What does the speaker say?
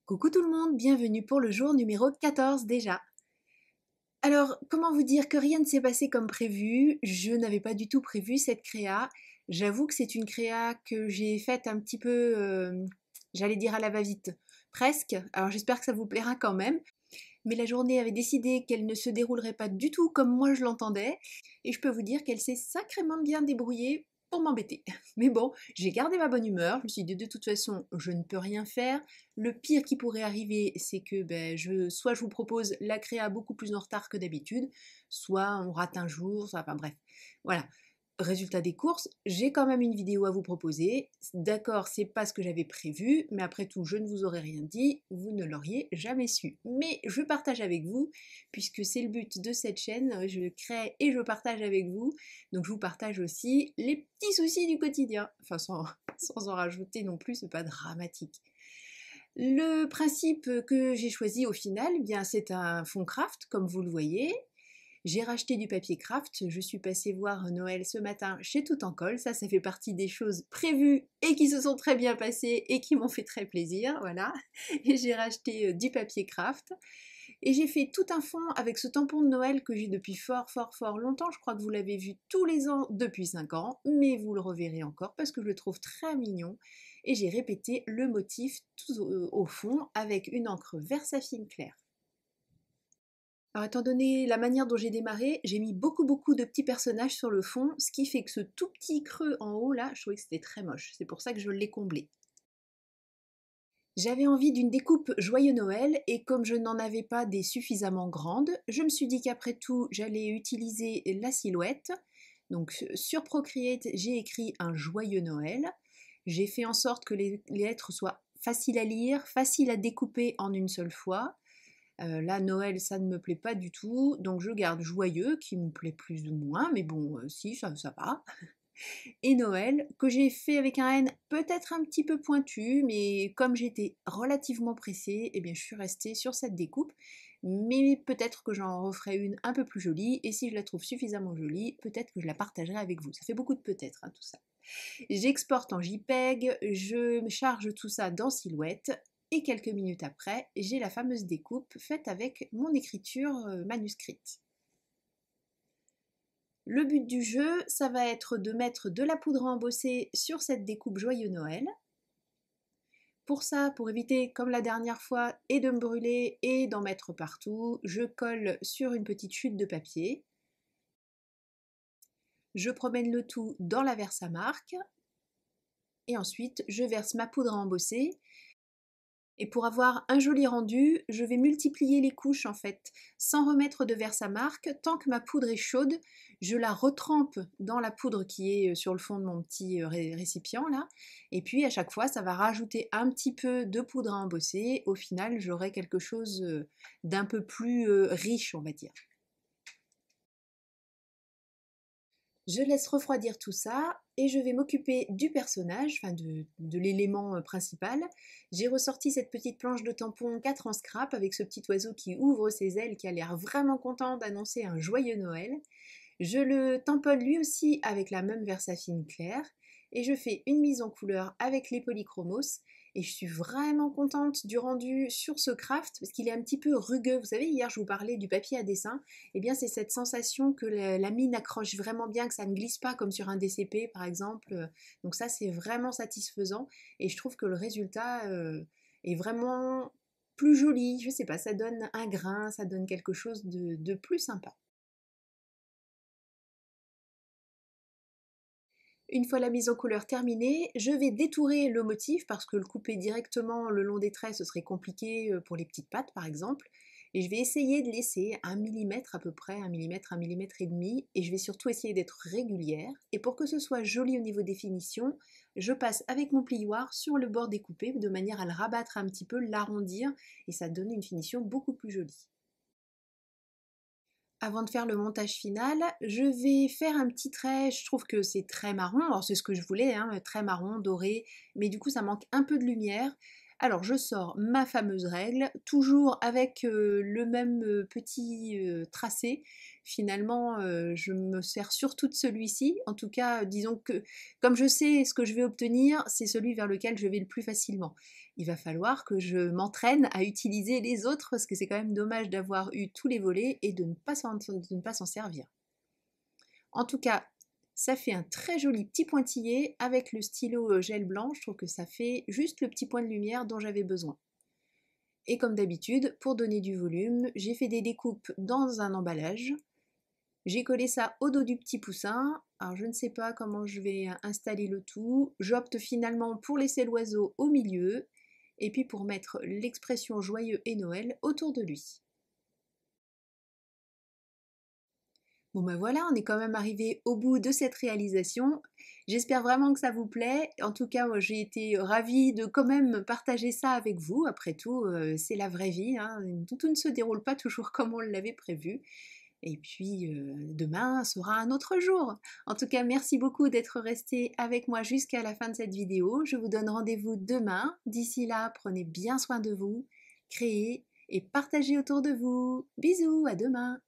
Coucou tout le monde, bienvenue pour le jour numéro 14 déjà. Alors, comment vous dire que rien ne s'est passé comme prévu, je n'avais pas du tout prévu cette créa. J'avoue que c'est une créa que j'ai faite un petit peu, j'allais dire à la va-vite, presque. Alors j'espère que ça vous plaira quand même. Mais la journée avait décidé qu'elle ne se déroulerait pas du tout comme moi je l'entendais, et je peux vous dire qu'elle s'est sacrément bien débrouillée pour m'embêter. Mais bon, j'ai gardé ma bonne humeur, je me suis dit de toute façon je ne peux rien faire, le pire qui pourrait arriver c'est que soit je vous propose la créa beaucoup plus en retard que d'habitude, soit on rate un jour, enfin bref, voilà. Résultat des courses, j'ai quand même une vidéo à vous proposer. D'accord, c'est pas ce que j'avais prévu, mais après tout, je ne vous aurais rien dit, vous ne l'auriez jamais su. Mais je partage avec vous, puisque c'est le but de cette chaîne, je crée et je partage avec vous. Donc je vous partage aussi les petits soucis du quotidien. Enfin, sans en rajouter non plus, c'est pas dramatique. Le principe que j'ai choisi au final, eh bien c'est un fond craft, comme vous le voyez. J'ai racheté du papier craft, je suis passée voir Noël ce matin chez Tout en Colle, ça fait partie des choses prévues et qui se sont très bien passées et qui m'ont fait très plaisir, voilà. Et j'ai racheté du papier craft et j'ai fait tout un fond avec ce tampon de Noël que j'ai depuis fort longtemps, je crois que vous l'avez vu tous les ans depuis 5 ans, mais vous le reverrez encore parce que je le trouve très mignon et j'ai répété le motif tout au fond avec une encre Versafine claire. Alors étant donné la manière dont j'ai démarré, j'ai mis beaucoup de petits personnages sur le fond, ce qui fait que ce tout petit creux en haut là, je trouvais que c'était très moche. C'est pour ça que je l'ai comblé. J'avais envie d'une découpe Joyeux Noël et comme je n'en avais pas des suffisamment grandes, je me suis dit qu'après tout, j'allais utiliser la silhouette. Donc sur Procreate, j'ai écrit un Joyeux Noël. J'ai fait en sorte que les lettres soient faciles à lire, faciles à découper en une seule fois. Là, Noël, ça ne me plaît pas du tout, donc je garde joyeux, qui me plaît plus ou moins, mais bon, si, ça va. Et Noël, que j'ai fait avec un N peut-être un petit peu pointu, mais comme j'étais relativement pressée, eh bien, je suis restée sur cette découpe. Mais peut-être que j'en referai une un peu plus jolie, et si je la trouve suffisamment jolie, peut-être que je la partagerai avec vous. Ça fait beaucoup de peut-être, hein, tout ça. J'exporte en JPEG, je charge tout ça dans Silhouette, et quelques minutes après, j'ai la fameuse découpe faite avec mon écriture manuscrite. Le but du jeu, ça va être de mettre de la poudre à embosser sur cette découpe Joyeux Noël. Pour ça, pour éviter, comme la dernière fois, et de me brûler et d'en mettre partout, je colle sur une petite chute de papier. Je promène le tout dans la Versamark. Et ensuite, je verse ma poudre à embosser. Et pour avoir un joli rendu, je vais multiplier les couches en fait, sans remettre de Versamark. Tant que ma poudre est chaude, je la retrempe dans la poudre qui est sur le fond de mon petit récipient là. Et puis à chaque fois, ça va rajouter un petit peu de poudre à embosser. Au final, j'aurai quelque chose d'un peu plus riche, on va dire. Je laisse refroidir tout ça et je vais m'occuper du personnage, enfin de l'élément principal. J'ai ressorti cette petite planche de tampon 4 en scrap avec ce petit oiseau qui ouvre ses ailes, qui a l'air vraiment content d'annoncer un joyeux Noël. Je le tamponne lui aussi avec la même Versafine claire et je fais une mise en couleur avec les polychromos et je suis vraiment contente du rendu sur ce craft parce qu'il est un petit peu rugueux. Vous savez, hier je vous parlais du papier à dessin, et bien c'est cette sensation que la mine accroche vraiment bien, que ça ne glisse pas comme sur un DCP par exemple. Donc ça c'est vraiment satisfaisant et je trouve que le résultat est vraiment plus joli. Je sais pas, ça donne un grain, ça donne quelque chose de plus sympa. Une fois la mise en couleur terminée, je vais détourer le motif parce que le couper directement le long des traits ce serait compliqué pour les petites pattes par exemple. Et je vais essayer de laisser 1 mm à peu près, 1 mm, 1 mm et demi. Et je vais surtout essayer d'être régulière. Et pour que ce soit joli au niveau des finitions, je passe avec mon plioir sur le bord découpé de manière à le rabattre un petit peu, l'arrondir. Et ça donne une finition beaucoup plus jolie. Avant de faire le montage final, je vais faire un petit trait, je trouve que c'est très marron, alors c'est ce que je voulais, hein, très marron, doré, mais du coup ça manque un peu de lumière. Alors je sors ma fameuse règle, toujours avec le même petit tracé. Finalement, je me sers surtout de celui-ci. En tout cas, disons que comme je sais ce que je vais obtenir, c'est celui vers lequel je vais le plus facilement. Il va falloir que je m'entraîne à utiliser les autres parce que c'est quand même dommage d'avoir eu tous les volets et de ne pas s'en servir. En tout cas, ça fait un très joli petit pointillé avec le stylo gel blanc. Je trouve que ça fait juste le petit point de lumière dont j'avais besoin. Et comme d'habitude, pour donner du volume, j'ai fait des découpes dans un emballage. J'ai collé ça au dos du petit poussin. Alors je ne sais pas comment je vais installer le tout. J'opte finalement pour laisser l'oiseau au milieu et puis pour mettre l'expression joyeux et Noël autour de lui. Bon ben voilà, on est quand même arrivé au bout de cette réalisation. J'espère vraiment que ça vous plaît. En tout cas, moi, j'ai été ravie de quand même partager ça avec vous. Après tout, c'est la vraie vie, hein. Tout ne se déroule pas toujours comme on l'avait prévu. Et puis, demain sera un autre jour. En tout cas, merci beaucoup d'être resté avec moi jusqu'à la fin de cette vidéo. Je vous donne rendez-vous demain. D'ici là, prenez bien soin de vous, créez et partagez autour de vous. Bisous, à demain!